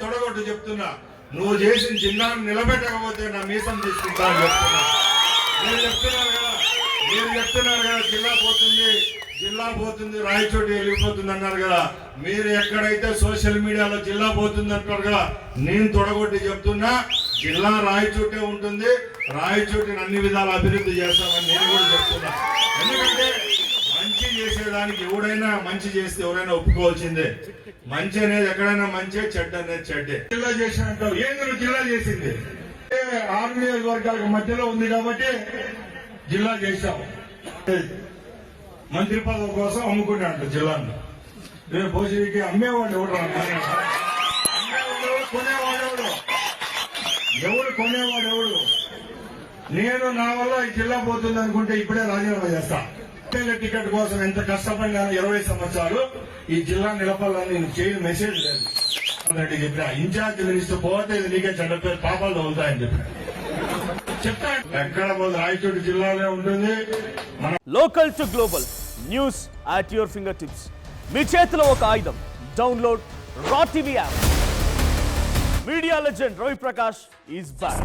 తొడగొట్టు చెప్తున్నా. నువ్వు చేసిన జిల్లాను నిలబెట్టకపోతే నా మీసం తీసుకుంటా అని చెప్తున్నా. మీరు చెప్తున్నారు కదా జిల్లా పోతుంది రాయచోటి వెళ్ళిపోతుంది అన్నారు కదా. మీరు ఎక్కడైతే సోషల్ మీడియాలో జిల్లా పోతుంది అంటారు కదా, నేను తొడగొట్టి చెప్తున్నా జిల్లా రాయచోటే ఉంటుంది. రాయచోటిని అన్ని విధాలు అభివృద్ధి చేస్తామని నేను కూడా చెప్తున్నా. ఎందుకంటే మంచి చేసేదానికి ఎవడైనా మంచి చేస్తే ఎవరైనా ఒప్పుకోవాల్సిందే. మంచి అనేది ఎక్కడైనా మంచి, చెడ్డ అనేది చెడ్డే. జిల్లా చేసినట్టు ఏంద్ర జిల్లా చేసింది 6 నియోజకవర్గాలకు మధ్యలో ఉంది కాబట్టి జిల్లా చేశాం. మంత్రి పదవి కోసం అమ్ముకున్నాడు జిల్లాను. రేపు భోజనకి అమ్మేవాడు ఎవడు, కొనేవాడు ఎవడు. నేను నా వల్ల ఈ జిల్లా పోతుంది అనుకుంటే ఇప్పుడే రాజీనామా చేస్తా. టికెట్ కోసం ఎంత కష్టపడినా 20 సంవత్సరాలు ఈ జిల్లా నిలపాలని నేను చేయని మెసేజ్ లేదు. రెడ్డి చెప్పిన ఇన్ఛార్జ్ మినిస్టర్ పోతే ఇది నీకే చెడ్డ పేరు, పాపాలు తగులుతాయని చెప్పిన చెప్తా. ఎక్కడ పోతే రాయచోటి జిల్లాలో ఉంటుంది. Local to global news at your finger tips. మీ చేతిలో ఒక ఆయుధం. Download Raw TV app. Media legend Ravi Prakash is back.